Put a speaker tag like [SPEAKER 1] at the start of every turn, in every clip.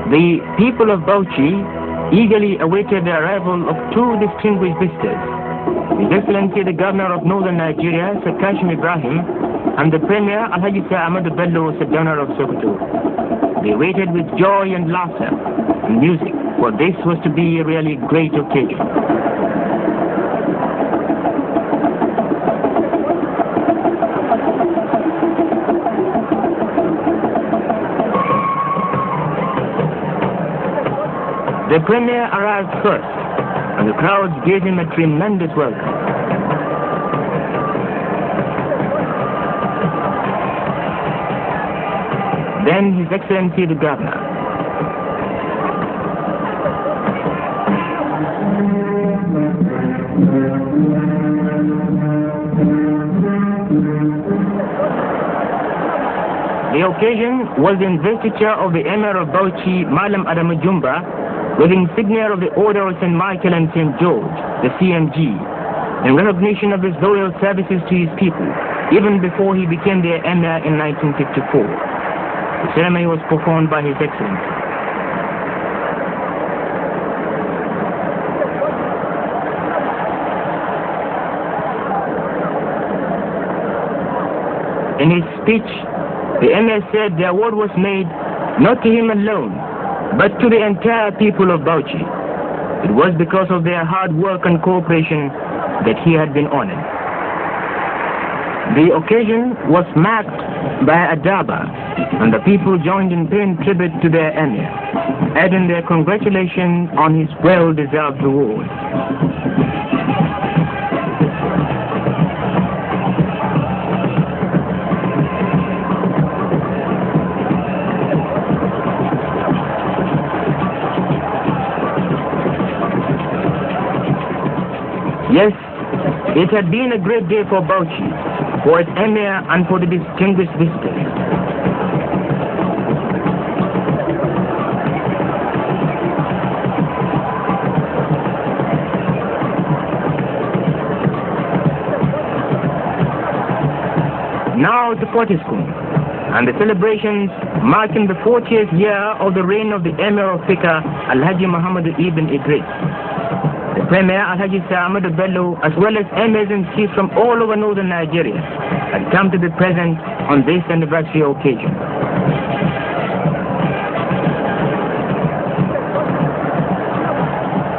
[SPEAKER 1] The people of Bauchi eagerly awaited the arrival of two distinguished visitors, His Excellency the Governor of Northern Nigeria, Sarkin Ibrahim, and the Premier Alhaji Ahmad Bello, Governor of Sokoto. They waited with joy and laughter and music, for this was to be a really great occasion. The Premier arrived first, and the crowds gave him a tremendous welcome. Then His Excellency the Governor. The occasion was the investiture of the Emir of Bauchi, Malam Adamu Jumba, with insignia of the Order of St. Michael and St. George, the CMG, in recognition of his loyal services to his people, even before he became their Emir in 1954. The ceremony was performed by His Excellency. In his speech, the Emir said the award was made not to him alone, but to the entire people of Bauchi. It was because of their hard work and cooperation that he had been honored. The occasion was marked by a daba, and the people joined in paying tribute to their Emir, adding their congratulations on his well-deserved reward. Yes, it had been a great day for Bauchi, for its Emir and for the distinguished visitors. Now the Fortiskum, and the celebrations marking the 40th year of the reign of the Emir of Fiqh, Alhaji Muhammad ibn Idris. The Premier Alhaji Ahmad Bello, as well as emirs and chiefs from all over northern Nigeria, had come to be present on this anniversary occasion.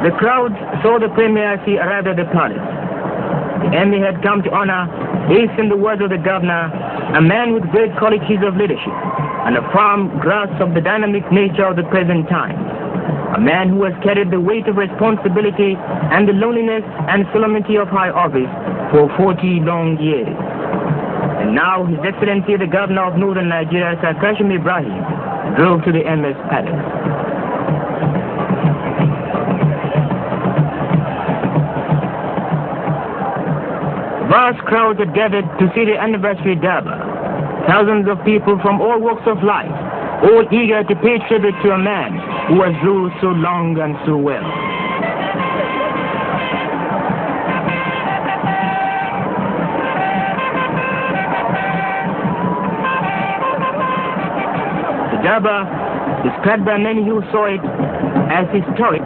[SPEAKER 1] The crowd saw the Premier as he arrived at the palace. The Emir had come to honor, based in the words of the Governor, a man with great qualities of leadership and a firm grasp of the dynamic nature of the present time. A man who has carried the weight of responsibility and the loneliness and solemnity of high office for 40 long years. And now His Excellency the Governor of Northern Nigeria, Sarkin Ibrahim, drove to the Emir's palace. Vast crowds had gathered to see the anniversary Daba. Thousands of people from all walks of life, all eager to pay tribute to a man who has ruled so long and so well. The Daba, described by many who saw it as historic,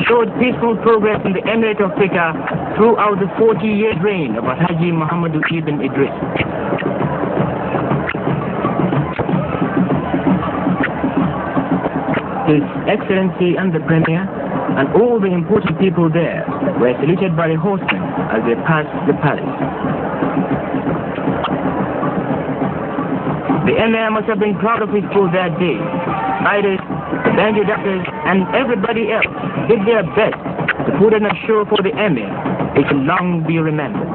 [SPEAKER 1] showed peaceful progress in the Emirate of Fiqh throughout the 40-year reign of Alhaji Muhammad ibn Idris. His Excellency and the Premier and all the important people there were saluted by the horsemen as they passed the palace. The Emir must have been proud of his crew that day. Riders, the banjo doctors, and everybody else did their best to put on a show for the Emir. It will long be remembered.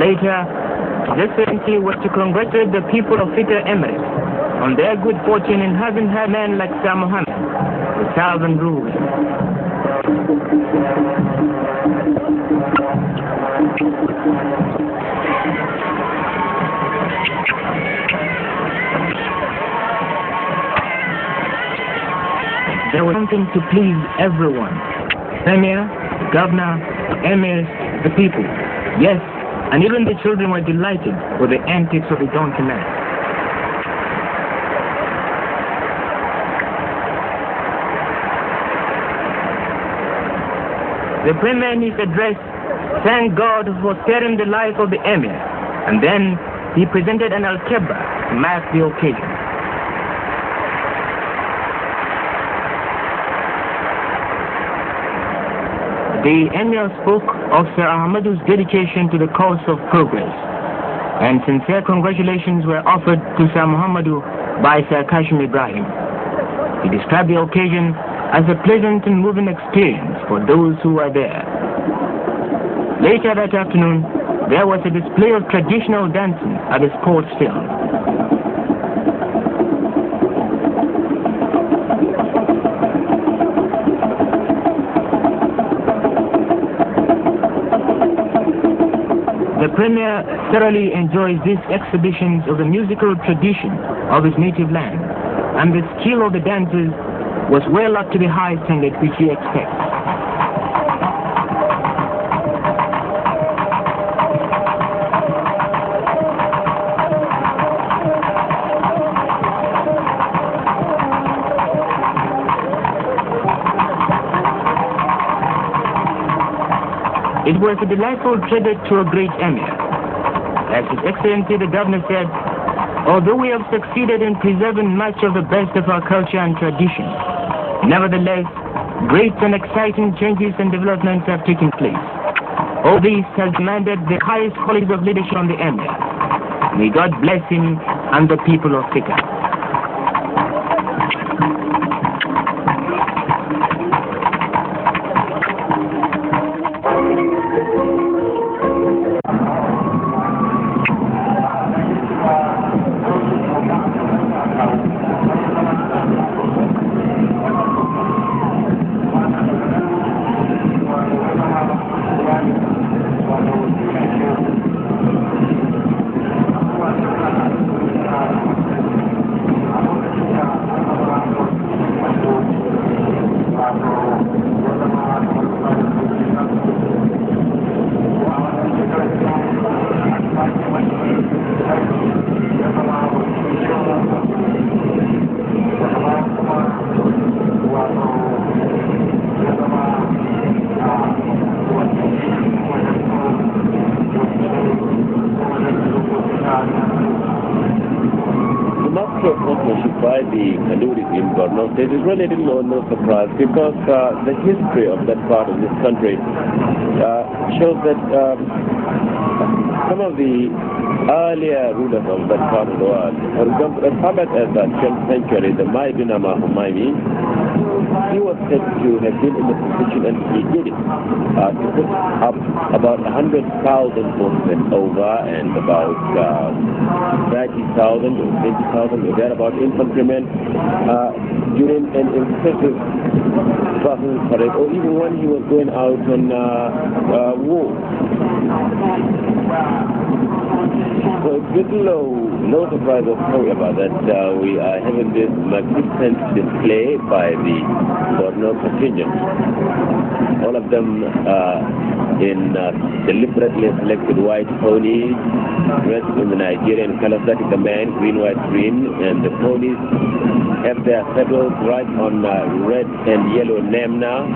[SPEAKER 1] Later, His Excellency was to congratulate the people of Fita Emirates on their good fortune in having had men like Sir Muhammad to serve and rule. There was something to please everyone. Premier, governor, emirs, the people. Yes, and even the children were delighted with the antics of the donkey man. The Premier in his address thanked God for sparing the life of the Emir, and then he presented an al-kebba to mark the occasion. The Emir spoke of Sir Ahmadu's dedication to the cause of progress, and sincere congratulations were offered to Sir Muhammadu by Sir Kashim Ibrahim. He described the occasion as a pleasant and moving experience for those who were there. Later that afternoon, there was a display of traditional dancing at the sports field. The Premier thoroughly enjoys these exhibitions of the musical tradition of his native land, and the skill of the dancers was well up to the high standard which he expects. It was a delightful tribute to a great emir. As His Excellency the Governor said, although we have succeeded in preserving much of the best of our culture and tradition, nevertheless, great and exciting changes and developments have taken place. All this has demanded the highest qualities of leadership on the emir. May God bless him and the people of Fika.
[SPEAKER 2] By the Kanuri in Borno State is really no surprise, because the history of that part of this country shows that some of the earlier rulers of that part of the world, for example, as far back as the 10th century, the Maidunama Humaymi, he was said to have been in the position, and he did it, to put up about 100,000 horsemen over and about 30,000 or 20,000 or thereabout infantrymen during an impressive battle parade, or even when he was going out on war. So it's no surprise however that we are having this magnificent display by the Borno contingent. All of them in deliberately selected white ponies, dressed in the Nigerian colors, that is the man, green, white, green, and the ponies have their saddles right on red and yellow nemna.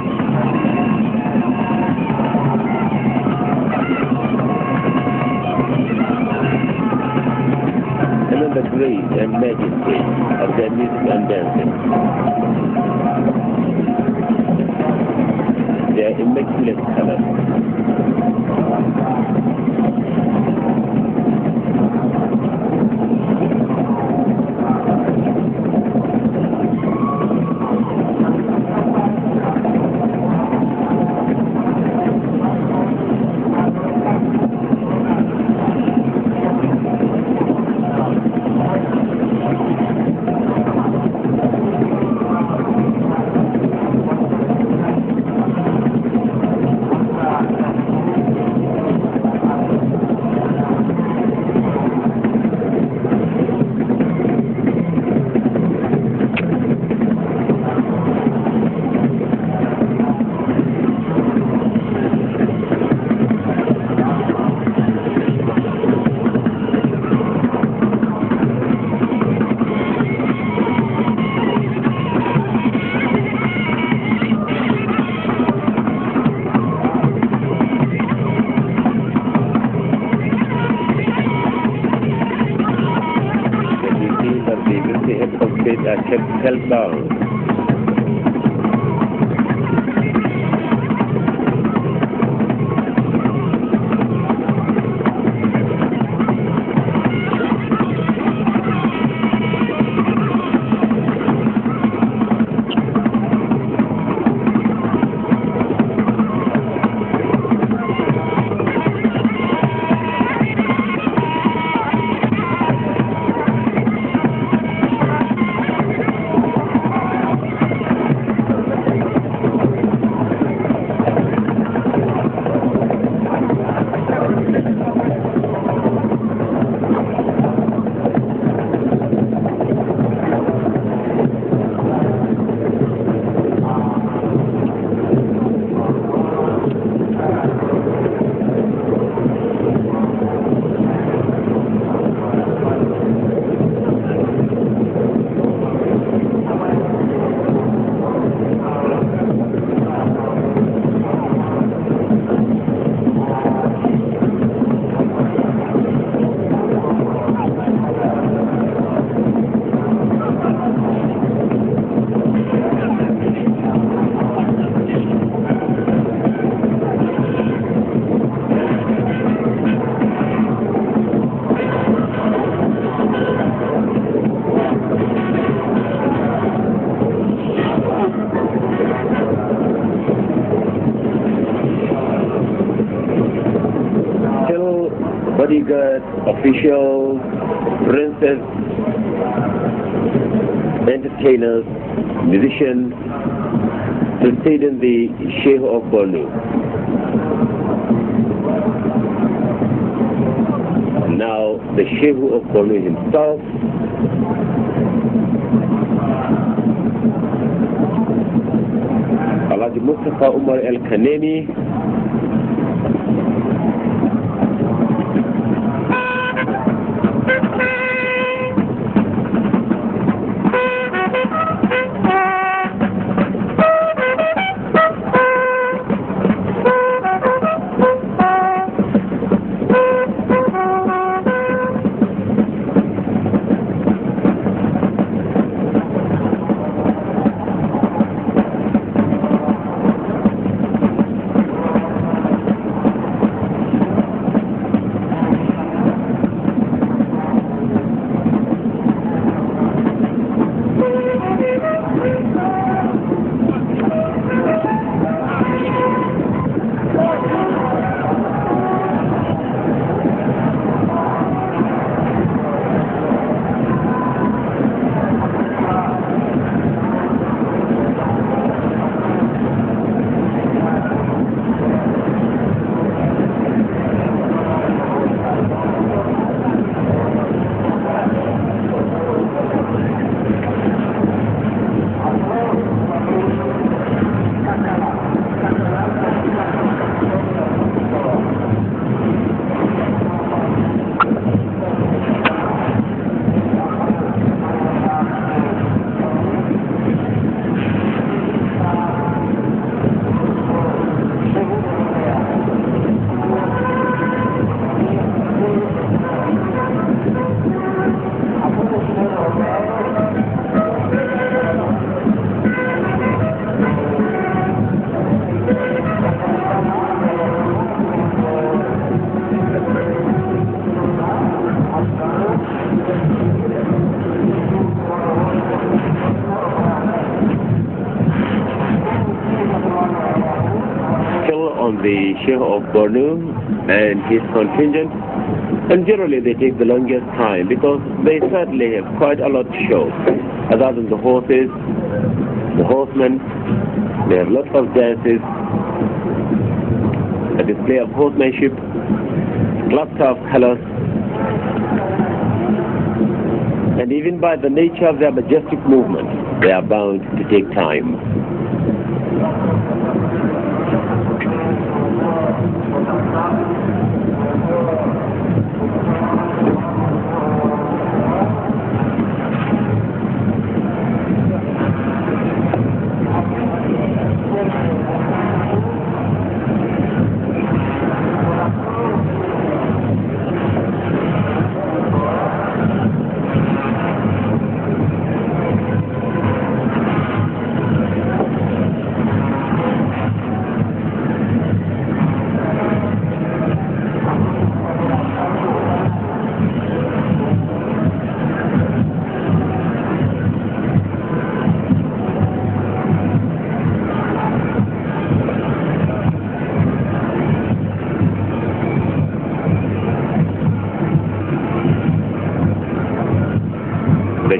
[SPEAKER 2] And then the grace and majesty of their music and dancing. Their immaculate colors. the military heads of state are kept held down. Bodyguards, officials, princes, entertainers, musicians preceding the Sheikh of Bornu. Now the Sheikh of Bornu himself Alhaji Mustafa Umar El-Kanemi, the Sheikh of Bornu and his contingent, and generally they take the longest time because they certainly have quite a lot to show. Other than the horses, the horsemen, they have lots of dances, a display of horsemanship, cluster of colors, and even by the nature of their majestic movement, they are bound to take time.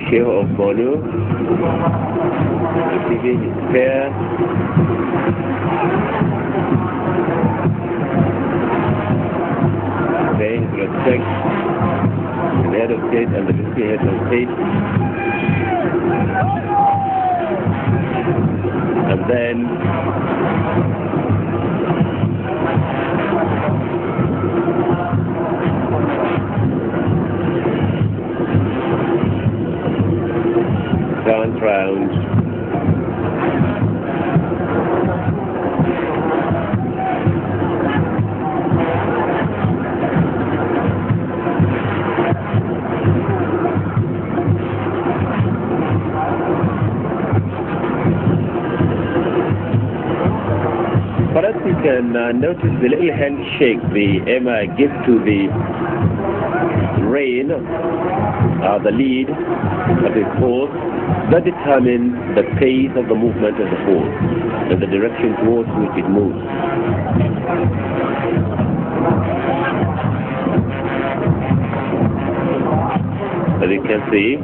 [SPEAKER 2] Sheikh of Bonu receiving his prayer. Paying his respect to the head of state and the deputy head of state. And then turns round perhaps you can notice the little handshake the Emir gives to the rein, the lead of his horse. That determines the pace of the movement of the horse and the direction towards which it moves. As you can see,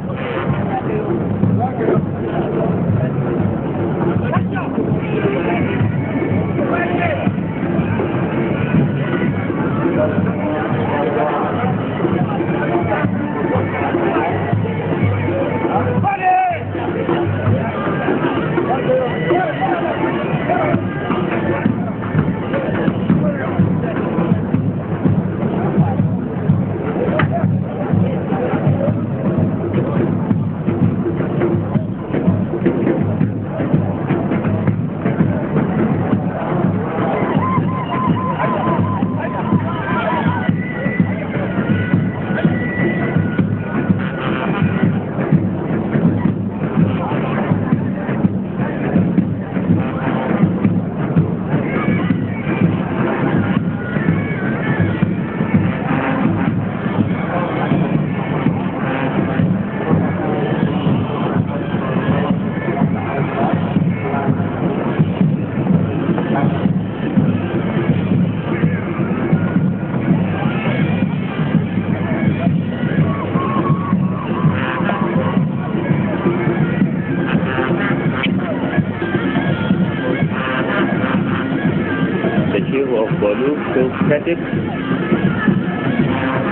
[SPEAKER 2] static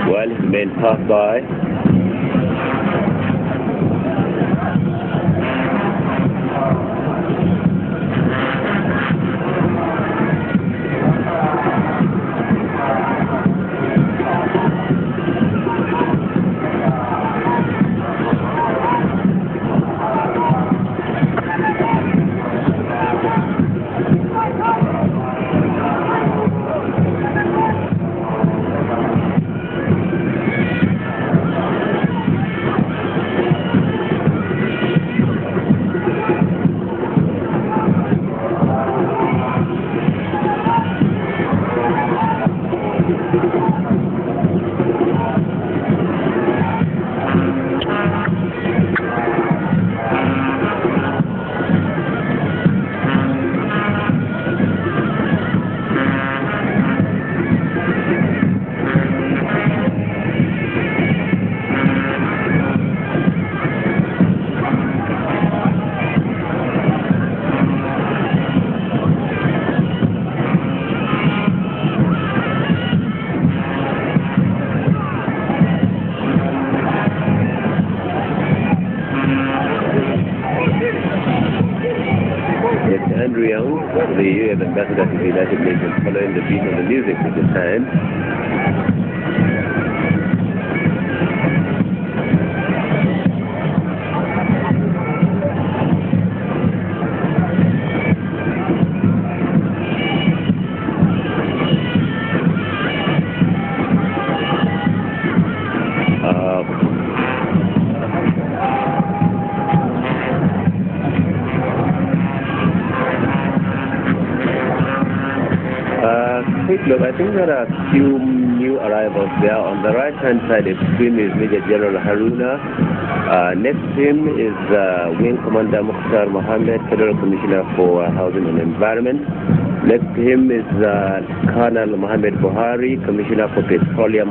[SPEAKER 2] while his men pass by. The UN ambassador to the United Nations, following the beat of the music with his hand. Look, I think there are a few new arrivals there. On the right-hand side extreme is Major General Haruna. Next to him is Wing Commander Mukhtar Mohammed, Federal Commissioner for Housing and Environment. Next to him is Colonel Mohammed Buhari, Commissioner for Petroleum,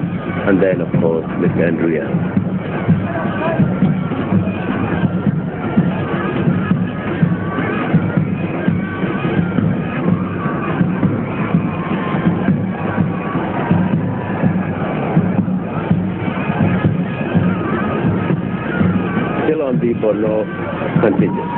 [SPEAKER 2] and then, of course, Mr. Andrea. Borno contingent.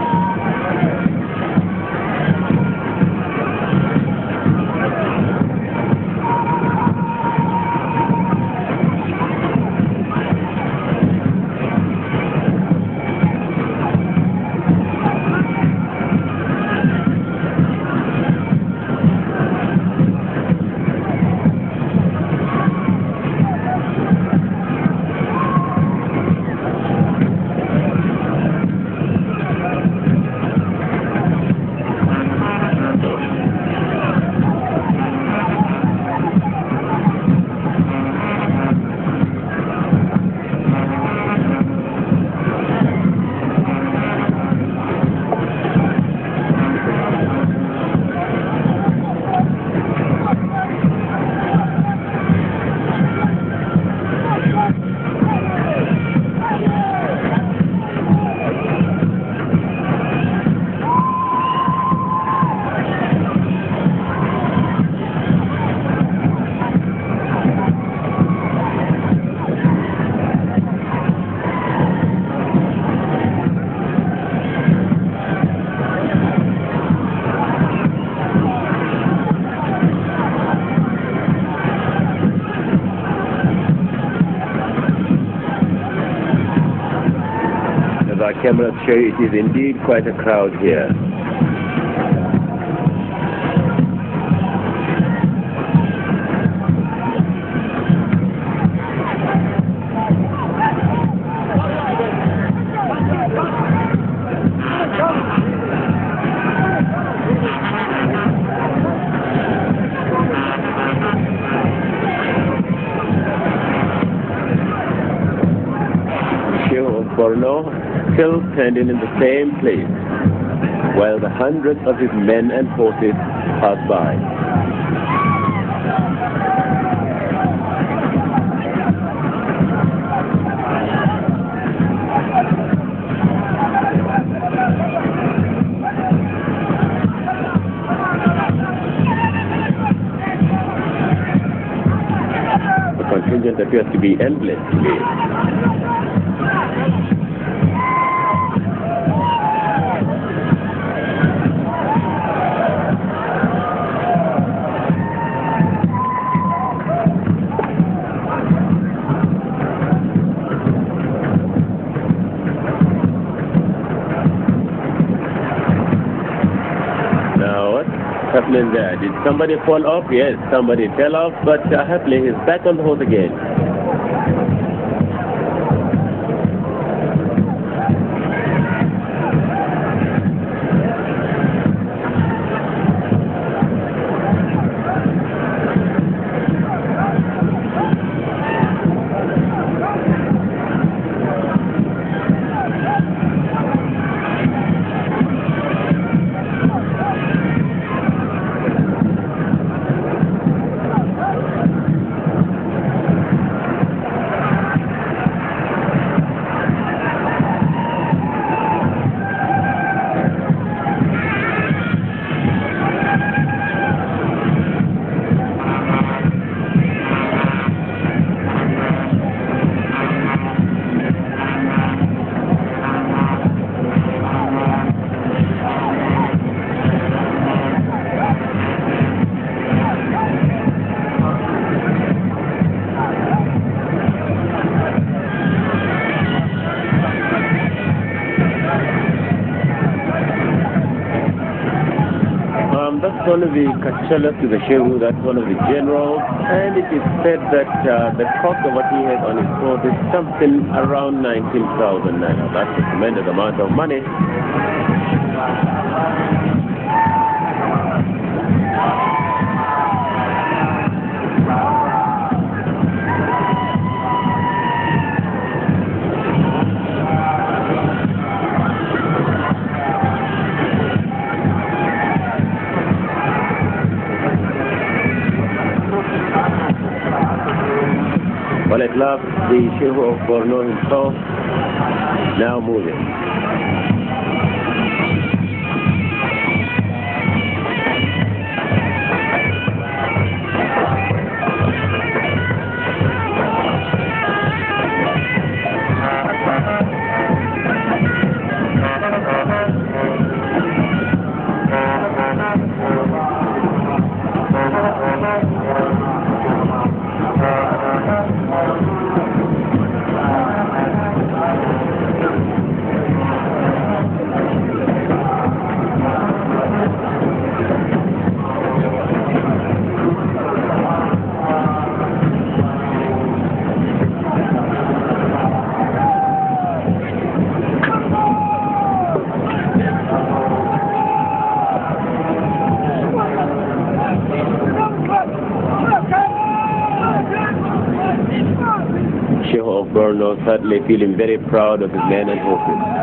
[SPEAKER 2] Our cameras show it is indeed quite a crowd here. Borno still standing in the same place, while the hundreds of his men and horses pass by. The contingent appears to be endless today. Happening there. Did somebody fall off? Yes, somebody fell off, but happily he's back on the horse again. That's one of the Kachalas to the Shehu, that's one of the generals, and it is said that the cost of what he has on his sword is something around 19,000 naira. That's a tremendous amount of money. Well, at last, the Shehu of Borno himself now moving. certainly feeling very proud of his men and horses.